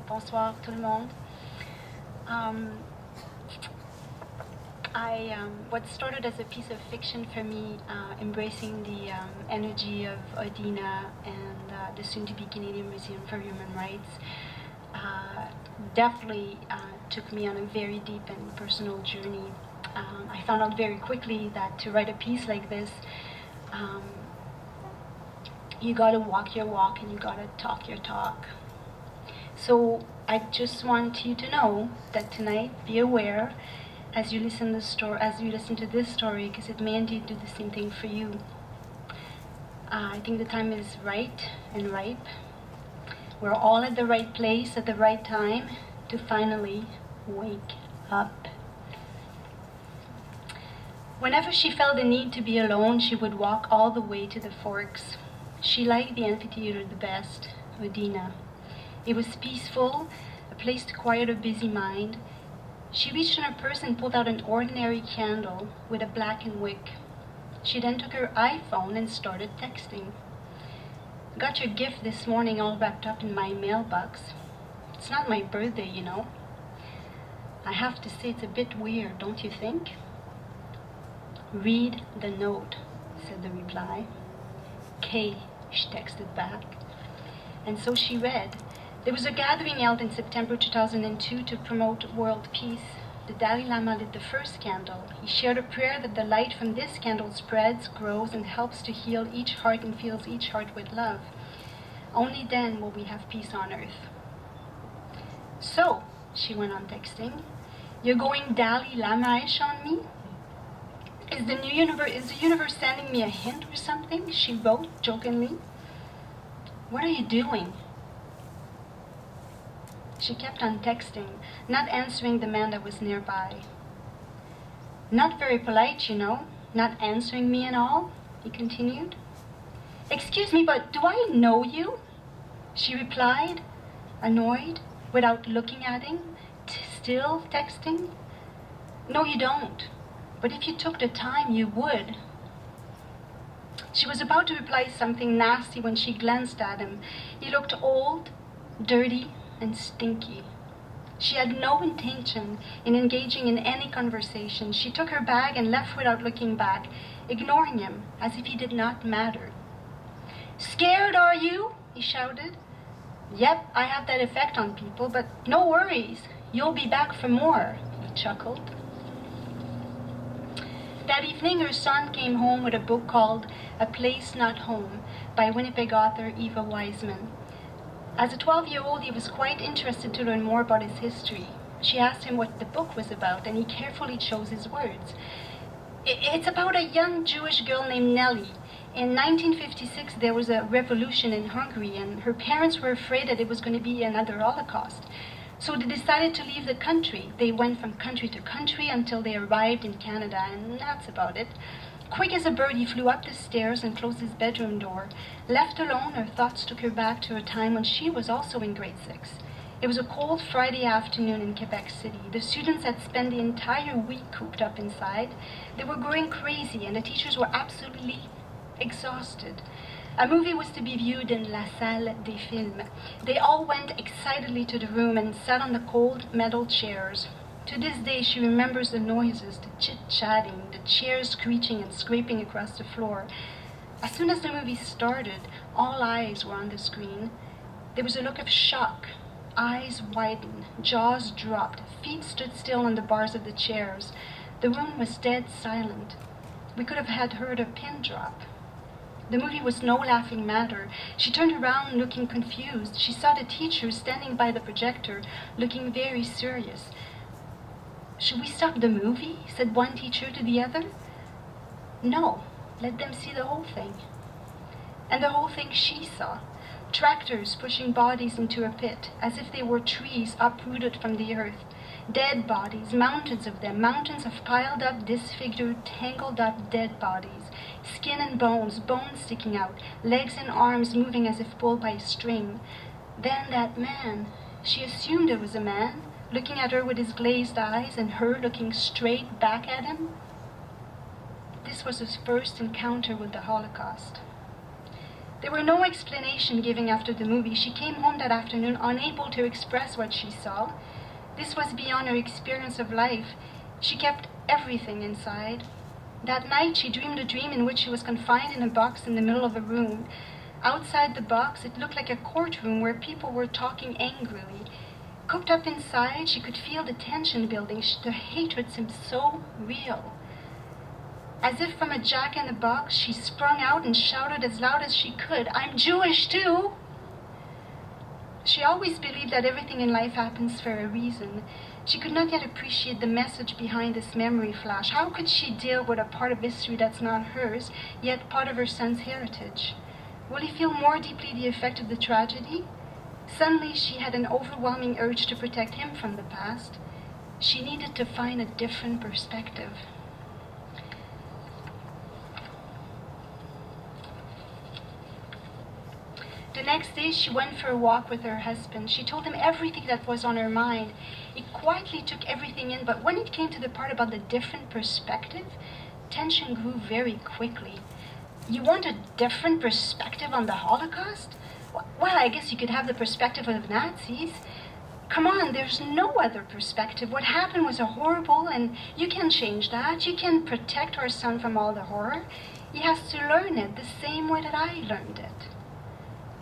Bonsoir tout le monde. What started as a piece of fiction for me, embracing the energy of Oodena and the soon-to-be Canadian Museum for Human Rights, definitely took me on a very deep and personal journey. I found out very quickly that to write a piece like this, you gotta walk your walk and you gotta talk your talk. So I just want you to know that tonight, be aware as you listen to this story, because it may indeed do the same thing for you. I think the time is right and ripe. We're all at the right place at the right time to finally wake up. Whenever she felt the need to be alone, she would walk all the way to the Forks. She liked the amphitheater the best, Oodena. It was peaceful, a place to quiet her busy mind. She reached in her purse and pulled out an ordinary candle with a blackened wick. She then took her iPhone and started texting. Got your gift this morning all wrapped up in my mailbox. It's not my birthday, you know. I have to say it's a bit weird, don't you think? Read the note, said the reply. K, she texted back. And so she read. There was a gathering held in September 2002 to promote world peace. The Dalai Lama lit the first candle. He shared a prayer that the light from this candle spreads, grows, and helps to heal each heart and fills each heart with love. Only then will we have peace on earth. So, she went on texting, you're going Dalai Lama-ish on me? Is the universe sending me a hint or something? She wrote jokingly. What are you doing? She kept on texting, not answering the man that was nearby. Not very polite, you know, not answering me and all, he continued. Excuse me, but do I know you? She replied, annoyed, without looking at him, still texting. No, you don't. But if you took the time, you would. She was about to reply something nasty when she glanced at him. He looked old, dirty, and stinky. She had no intention in engaging in any conversation. She took her bag and left without looking back, ignoring him as if he did not matter. Scared, are you? He shouted. Yep, I have that effect on people, but no worries. You'll be back for more, he chuckled. That evening, her son came home with a book called A Place Not Home by Winnipeg author Eva Wiseman. As a 12-year-old, he was quite interested to learn more about his history. She asked him what the book was about, and he carefully chose his words. It's about a young Jewish girl named Nellie. In 1956, there was a revolution in Hungary, and her parents were afraid that it was going to be another Holocaust. So they decided to leave the country. They went from country to country until they arrived in Canada, and that's about it. Quick as a bird, he flew up the stairs and closed his bedroom door. Left alone, her thoughts took her back to a time when she was also in grade 6. It was a cold Friday afternoon in Quebec City. The students had spent the entire week cooped up inside. They were going crazy, and the teachers were absolutely exhausted. A movie was to be viewed in La Salle des Films. They all went excitedly to the room and sat on the cold metal chairs. To this day, she remembers the noises, the chit-chatting, the chairs screeching and scraping across the floor. As soon as the movie started, all eyes were on the screen. There was a look of shock. Eyes widened, jaws dropped, feet stood still on the bars of the chairs. The room was dead silent. We could have heard a pin drop. The movie was no laughing matter. She turned around looking confused. She saw the teacher standing by the projector, looking very serious. Should we stop the movie? Said one teacher to the other. No, let them see the whole thing. And the whole thing she saw. Tractors pushing bodies into a pit, as if they were trees uprooted from the earth. Dead bodies, mountains of them, mountains of piled up, disfigured, tangled up dead bodies. Skin and bones, bones sticking out, legs and arms moving as if pulled by a string. Then that man, she assumed it was a man, looking at her with his glazed eyes and her looking straight back at him. This was his first encounter with the Holocaust. There were no explanation given after the movie. She came home that afternoon unable to express what she saw. This was beyond her experience of life. She kept everything inside. That night she dreamed a dream in which she was confined in a box in the middle of a room. Outside the box, it looked like a courtroom where people were talking angrily. Cooped up inside, she could feel the tension building. The hatred seemed so real. As if from a jack-in-the-box, she sprung out and shouted as loud as she could, "I'm Jewish too!" She always believed that everything in life happens for a reason. She could not yet appreciate the message behind this memory flash. How could she deal with a part of history that's not hers, yet part of her son's heritage? Will he feel more deeply the effect of the tragedy? Suddenly, she had an overwhelming urge to protect him from the past. She needed to find a different perspective. The next day, she went for a walk with her husband. She told him everything that was on her mind. He quietly took everything in, but when it came to the part about the different perspective, tension grew very quickly. You want a different perspective on the Holocaust? Well, I guess you could have the perspective of Nazis. Come on, there's no other perspective. What happened was horrible, and you can change that. You can protect our son from all the horror. He has to learn it the same way that I learned it.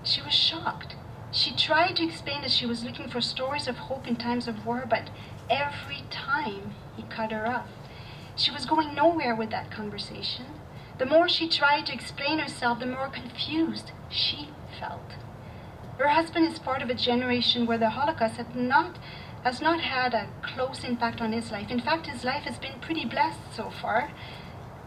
She was shocked. She tried to explain that she was looking for stories of hope in times of war, but every time he cut her off. She was going nowhere with that conversation. The more she tried to explain herself, the more confused she felt. Her husband is part of a generation where the Holocaust has not had a close impact on his life. In fact, his life has been pretty blessed so far.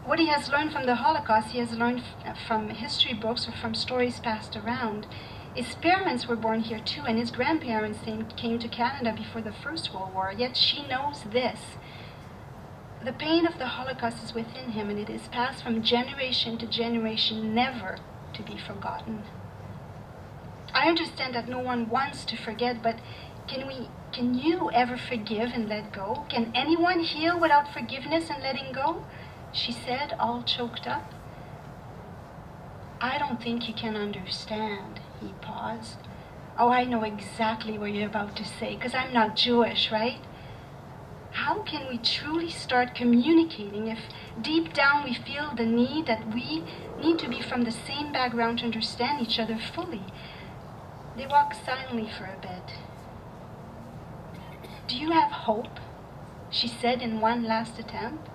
What he has learned from the Holocaust, he has learned from history books or from stories passed around. His parents were born here too, and his grandparents came to Canada before the First World War, yet she knows this. The pain of the Holocaust is within him, and it is passed from generation to generation, never to be forgotten. I understand that no one wants to forget, but can you ever forgive and let go? Can anyone heal without forgiveness and letting go? She said, all choked up. I don't think you can understand. He paused. Oh, I know exactly what you're about to say, because I'm not Jewish, right? How can we truly start communicating if deep down we feel the need that we need to be from the same background to understand each other fully? They walked silently for a bit. Do you have hope? She said in one last attempt.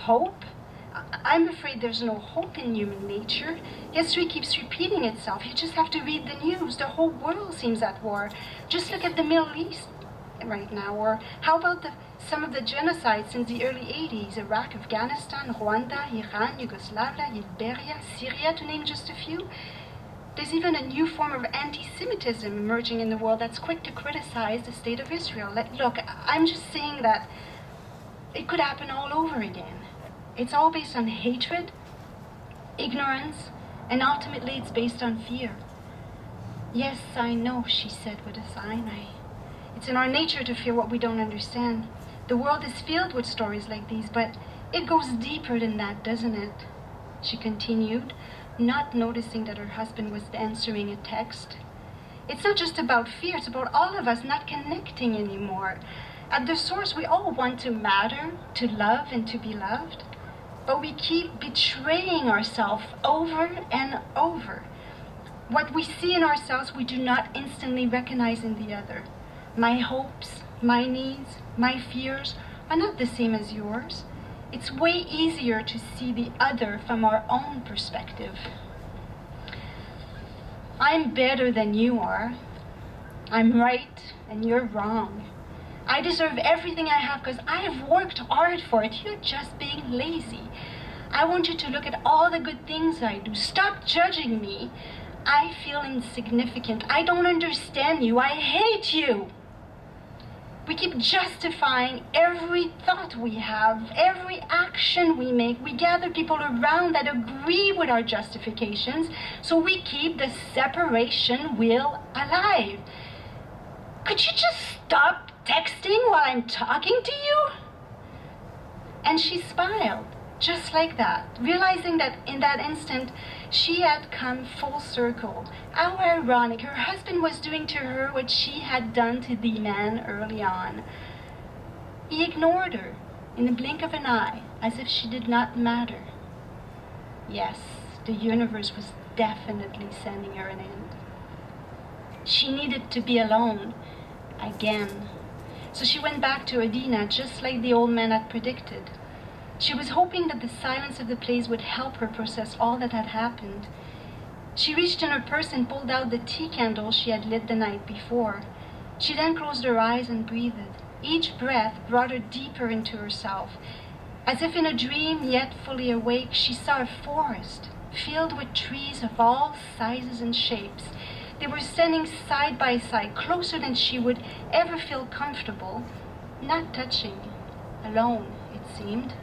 Hope? I'm afraid there's no hope in human nature. History keeps repeating itself. You just have to read the news. The whole world seems at war. Just look at the Middle East right now. Or how about some of the genocides since the early 80s? Iraq, Afghanistan, Rwanda, Iran, Yugoslavia, Liberia, Syria, to name just a few. There's even a new form of anti-Semitism emerging in the world that's quick to criticize the state of Israel. Look, I'm just saying that it could happen all over again. It's all based on hatred, ignorance, and ultimately it's based on fear. Yes, I know, she said with a sigh. It's in our nature to fear what we don't understand. The world is filled with stories like these, but it goes deeper than that, doesn't it? She continued, not noticing that her husband was answering a text. It's not just about fear, it's about all of us not connecting anymore. At the source, we all want to matter, to love, and to be loved. But we keep betraying ourselves over and over. What we see in ourselves, we do not instantly recognize in the other. My hopes, my needs, my fears are not the same as yours. It's way easier to see the other from our own perspective. I'm better than you are. I'm right and you're wrong. I deserve everything I have because I have worked hard for it. You're just being lazy. I want you to look at all the good things I do. Stop judging me. I feel insignificant. I don't understand you. I hate you. We keep justifying every thought we have, every action we make. We gather people around that agree with our justifications, so we keep the separation wheel alive. Could you just stop texting while I'm talking to you? And she smiled. Just like that, realizing that in that instant, she had come full circle. How ironic, her husband was doing to her what she had done to the man early on. He ignored her in the blink of an eye, as if she did not matter. Yes, the universe was definitely sending her an end. She needed to be alone, again. So she went back to Oodena, just like the old man had predicted. She was hoping that the silence of the place would help her process all that had happened. She reached in her purse and pulled out the tea candle she had lit the night before. She then closed her eyes and breathed. Each breath brought her deeper into herself. As if in a dream, yet fully awake, she saw a forest filled with trees of all sizes and shapes. They were standing side by side, closer than she would ever feel comfortable, not touching, alone, it seemed.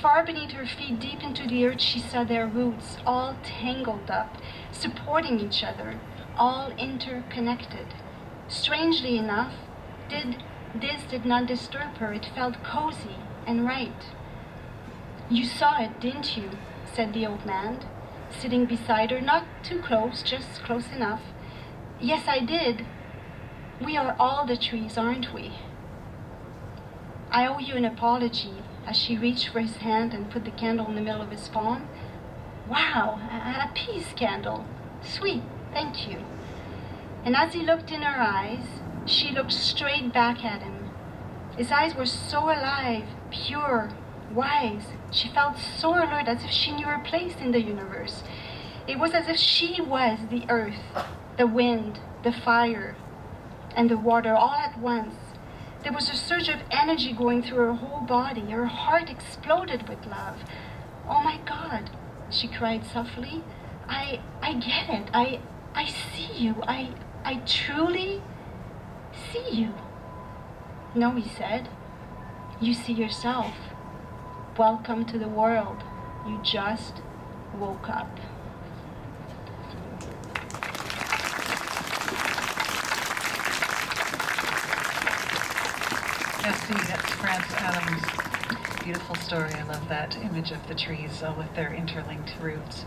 Far beneath her feet, deep into the earth, she saw their roots, all tangled up, supporting each other, all interconnected. Strangely enough, this did not disturb her. It felt cozy and right. "You saw it, didn't you?" said the old man, sitting beside her, not too close, just close enough. "Yes, I did. We are all the trees, aren't we?" "I owe you an apology," as she reached for his hand and put the candle in the middle of his palm. "Wow, a peace candle. Sweet, thank you." And as he looked in her eyes, she looked straight back at him. His eyes were so alive, pure, wise. She felt so alert, as if she knew her place in the universe. It was as if she was the earth, the wind, the fire, and the water all at once. There was a surge of energy going through her whole body. Her heart exploded with love. "Oh my God," she cried softly. I get it. I see you. I truly see you." "No," he said. "You see yourself. Welcome to the world. You just woke up." Merci, that's France Adams' beautiful story. I love that image of the trees with their interlinked roots.